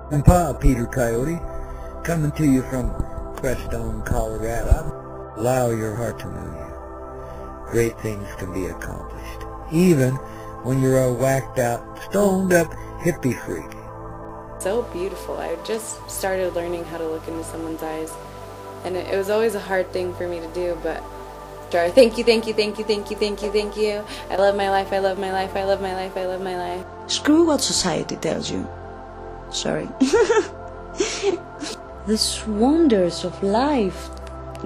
Grandpaw, Peter Coyote, coming to you from Crestone, Colorado. Allow your heart to move you. Great things can be accomplished, even when you're a whacked out, stoned up hippie freak. So beautiful. I just started learning how to look into someone's eyes, and it was always a hard thing for me to do, but thank you, thank you, thank you, thank you, thank you, thank you. I love my life, I love my life, I love my life, I love my life. Screw what society tells you. Sorry. These wonders of life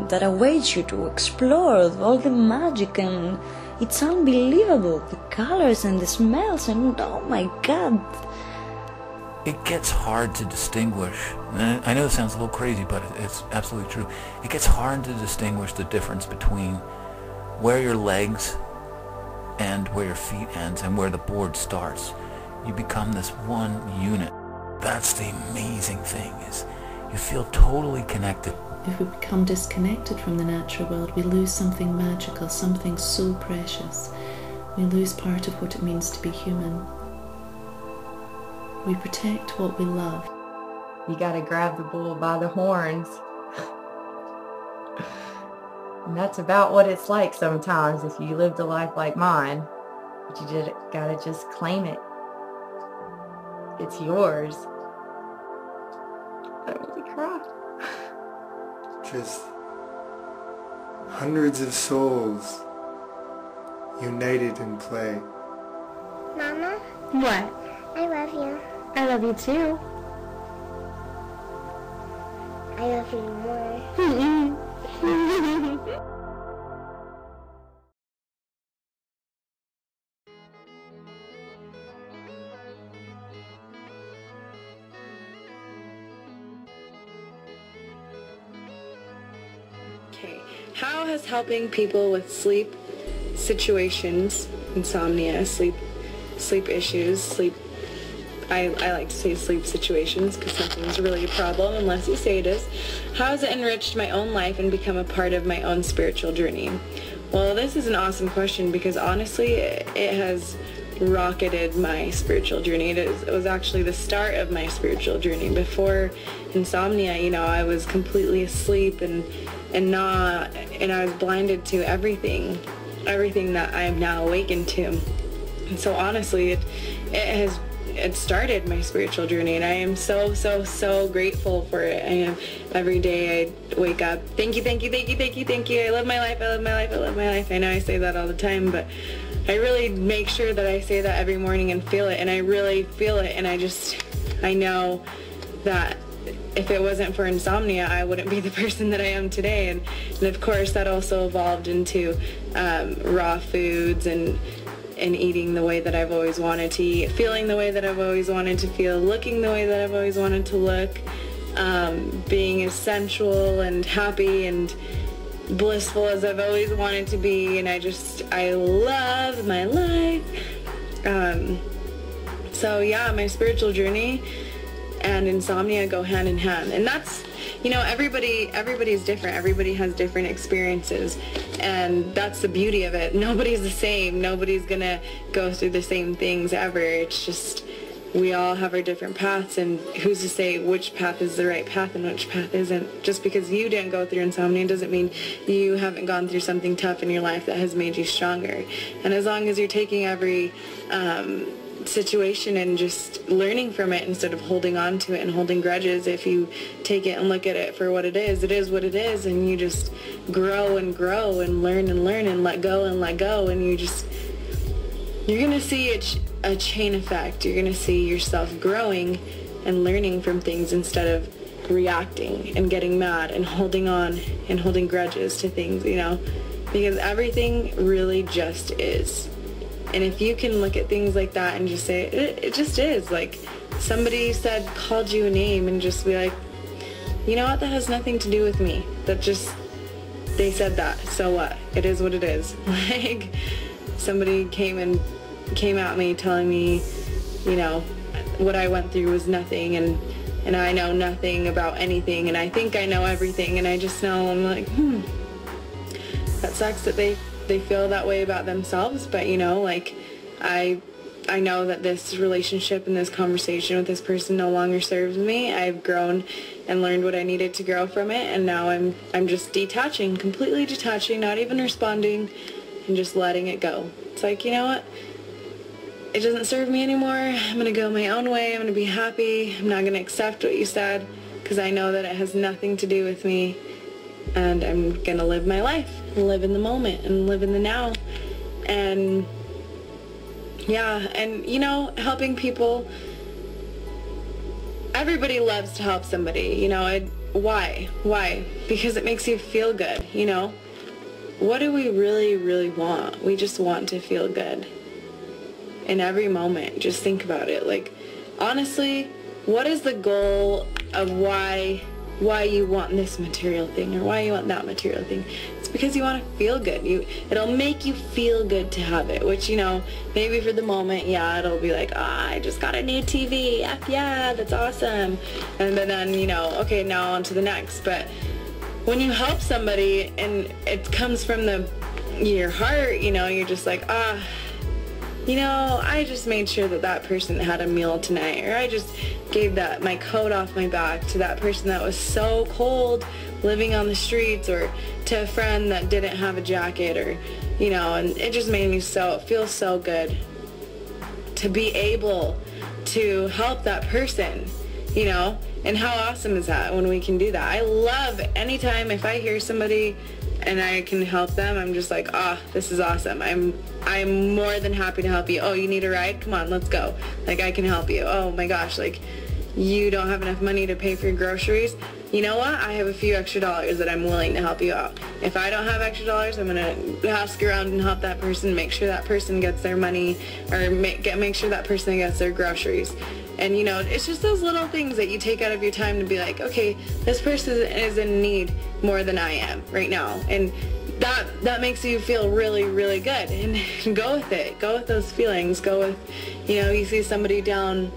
that awaits you to explore, all the magic, and it's unbelievable. The colors and the smells, and oh my God. It gets hard to distinguish, and I know it sounds a little crazy, but it's absolutely true. It gets hard to distinguish the difference between where your legs and where your feet ends and where the board starts. You become this one unit. That's the amazing thing, is you feel totally connected. If we become disconnected from the natural world, we lose something magical, something so precious. We lose part of what it means to be human. We protect what we love. You gotta grab the bull by the horns. And that's about what it's like sometimes if you lived a life like mine. But you gotta just claim it. It's yours. I really cry. Just hundreds of souls united in play. Mama? What? I love you. I love you too. I love you more. Okay, how has helping people with sleep situations, insomnia, sleep issues, I like to say sleep situations because something's really a problem unless you say it is. How has it enriched my own life and become a part of my own spiritual journey? Well, this is an awesome question because honestly, it has rocketed my spiritual journey. It was actually the start of my spiritual journey. Before insomnia, you know, I was completely asleep and I was blinded to everything that I am now awakened to. And so honestly, it started my spiritual journey, and I am so grateful for it. I am, every day I wake up, thank you, thank you, thank you, thank you, thank you. I love my life, I love my life, I love my life. I know I say that all the time, but I really make sure that I say that every morning and feel it, and I really feel it, and I know that if it wasn't for insomnia, I wouldn't be the person that I am today. And of course, that also evolved into raw foods and eating the way that I've always wanted to eat, feeling the way that I've always wanted to feel, looking the way that I've always wanted to look, being as sensual and happy and blissful as I've always wanted to be, and I love my life. So yeah, my spiritual journey and insomnia go hand in hand, and that's, you know, everybody's different. Everybody has different experiences, and that's the beauty of it. Nobody's the same. Nobody's gonna go through the same things ever. It's just we all have our different paths, and who's to say which path is the right path and which path isn't? Just because you didn't go through insomnia doesn't mean you haven't gone through something tough in your life that has made you stronger. And as long as you're taking every situation and just learning from it instead of holding on to it and holding grudges, if you take it and look at it for what it is what it is, and you just grow and grow and learn and let go, and you're gonna see a chain effect. You're gonna see yourself growing and learning from things instead of reacting and getting mad and holding on and holding grudges to things, you know, because everything really just is. And if you can look at things like that and just say, it just is, like somebody called you a name, and just be like, you know what, that has nothing to do with me. They said that, so what? It is what it is. Like, somebody came at me telling me, you know, what I went through was nothing, and I know nothing about anything, and I think I know everything, and I just know, I'm like, that sucks that they they feel that way about themselves, but you know, like I know that this relationship and this conversation with this person no longer serves me. I've grown and learned what I needed to grow from it, and now I'm just detaching, completely detaching, not even responding, and just letting it go. It's like, you know what? It doesn't serve me anymore. I'm going to go my own way. I'm going to be happy. I'm not going to accept what you said because I know that it has nothing to do with me, and I'm going to live my life, live in the moment, and live in the now. And yeah, and you know, helping people, everybody loves to help somebody, you know. Why? Because it makes you feel good, you know. What do we really want? We just want to feel good in every moment. Just think about it. Like, honestly, what is the goal of why you want this material thing or why you want that material thing? It's because you want to feel good. It'll make you feel good to have it, which, you know, maybe for the moment, yeah, it'll be like, I just got a new TV, yeah, that's awesome. And then, you know, okay, now on to the next. But when you help somebody and it comes from your heart, you know, you're just like, you know, I just made sure that person had a meal tonight, or I just gave my coat off my back to that person that was so cold living on the streets, or to a friend that didn't have a jacket, or, you know, and it just made me feel so good to be able to help that person, you know. And how awesome is that when we can do that? I love anytime if I hear somebody and I can help them, I'm just like, this is awesome. I'm more than happy to help you. Oh, you need a ride? Come on, let's go. Like, I can help you. Oh my gosh, like, you don't have enough money to pay for your groceries? You know what? I have a few extra dollars that I'm willing to help you out. If I don't have extra dollars, I'm gonna ask around and help that person, make sure that person gets their money, or make sure that person gets their groceries. And you know, it's just those little things that you take out of your time to be like, okay, this person is in need more than I am right now. And that makes you feel really, really good. And go with it. Go with those feelings. Go with, you know, you see somebody down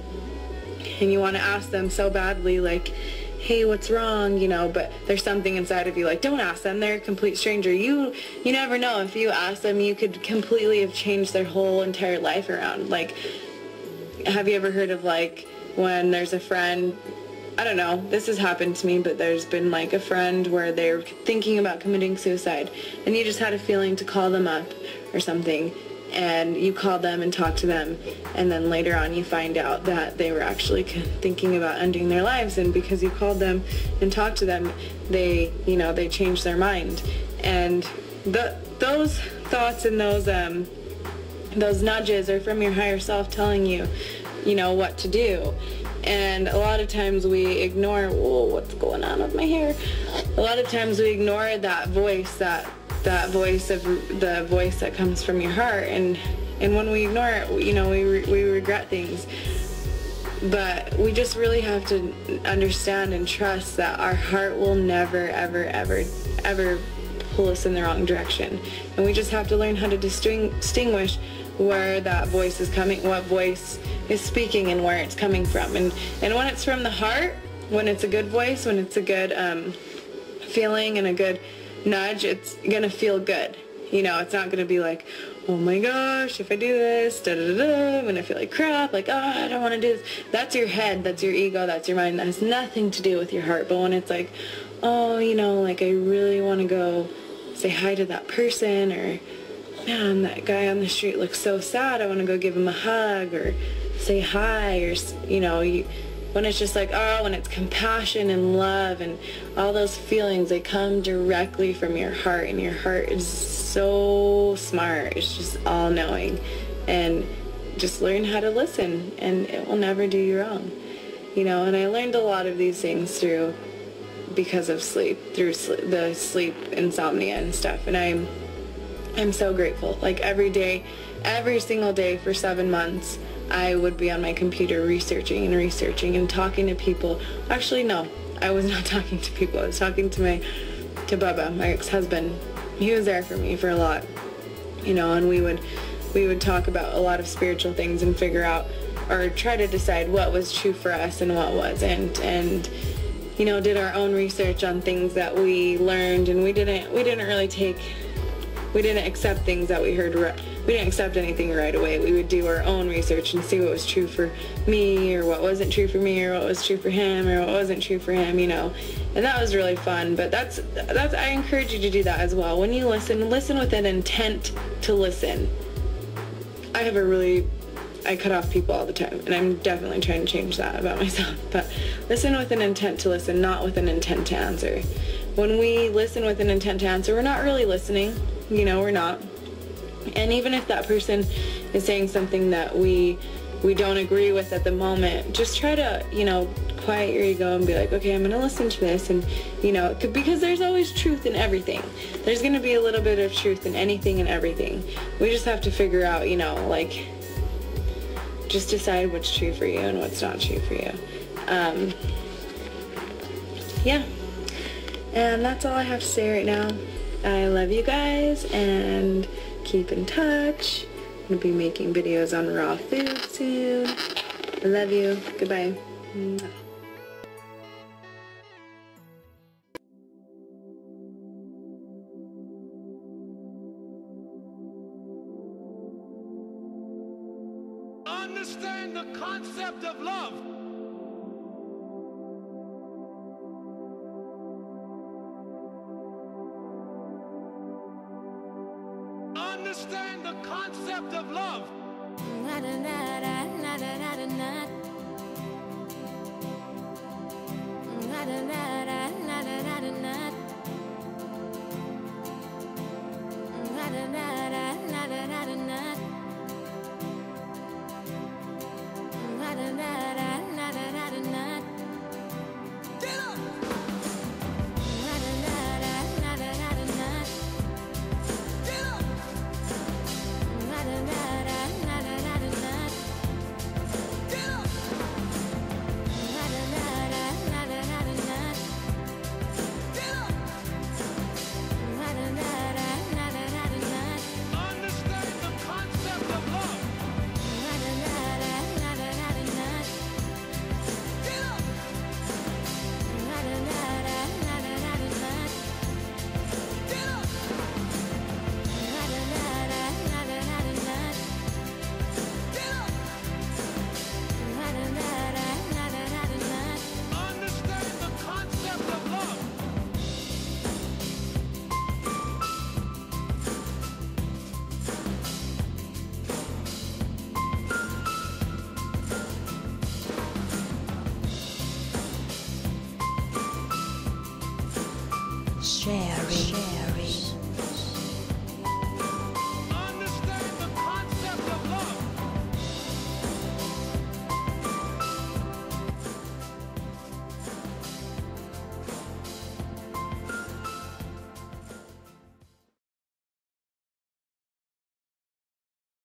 and you want to ask them so badly, like, hey, what's wrong, you know, but there's something inside of you like, don't ask them, they're a complete stranger. You never know. If you ask them, you could completely have changed their whole entire life around. Like, have you ever heard of, like, when there's a friend, I don't know, this has happened to me, but there's been like a friend where they're thinking about committing suicide, and you just had a feeling to call them up or something, and you called them and talked to them, and then later on you find out that they were actually thinking about ending their lives, and because you called them and talked to them, they changed their mind. And those thoughts and those nudges are from your higher self telling you, you know, what to do. And a lot of times we ignore, whoa, what's going on with my hair? A lot of times we ignore that voice, the voice that comes from your heart. And when we ignore it, you know, we regret things. But we just really have to understand and trust that our heart will never, ever, ever, ever pull us in the wrong direction. And we just have to learn how to distinguish where that voice is coming, what voice is speaking, and where it's coming from. And when it's from the heart, when it's a good voice, when it's a good feeling and a good nudge, it's gonna feel good. You know, it's not gonna be like, oh my gosh, if I do this, I'm gonna feel like crap, like, I don't wanna do this. That's your head, that's your ego, that's your mind. That has nothing to do with your heart. But when it's like, oh, you know, like, I really wanna go say hi to that person, or man, that guy on the street looks so sad, I want to go give him a hug or say hi, or, you know, when it's just like, when it's compassion and love and all those feelings, they come directly from your heart, and your heart is so smart. It's just all-knowing. And just learn how to listen, and it will never do you wrong. You know, and I learned a lot of these things because of sleep, through the sleep insomnia and stuff, and I'm so grateful. Like, every day, every single day for 7 months, I would be on my computer researching and talking to people. Actually, no, I was not talking to people. I was talking to Bubba, my ex-husband. He was there for me for a lot, you know, and we would talk about a lot of spiritual things and figure out, or try to decide what was true for us and what wasn't, and you know, did our own research on things that we learned, and we didn't really take we didn't accept things that we heard. We didn't accept anything right away. We would do our own research and see what was true for me, or what wasn't true for me, or what was true for him, or what wasn't true for him, you know. And that was really fun. But that's I encourage you to do that as well. When you listen with an intent to listen. I cut off people all the time, and I'm definitely trying to change that about myself. But listen with an intent to listen, not with an intent to answer. When we listen with an intent to answer, we're not really listening. You know, we're not. And even if that person is saying something that we don't agree with at the moment, just try to, you know, quiet your ego and be like, okay, I'm going to listen to this. And, you know, because there's always truth in everything. There's going to be a little bit of truth in anything and everything. We just have to figure out, you know, like, just decide what's true for you and what's not true for you. Yeah. And that's all I have to say right now. I love you guys, and keep in touch. I'm going to be making videos on raw food soon. I love you. Goodbye. Mwah. Understand the concept of love. Understand the concept of love. Sharing.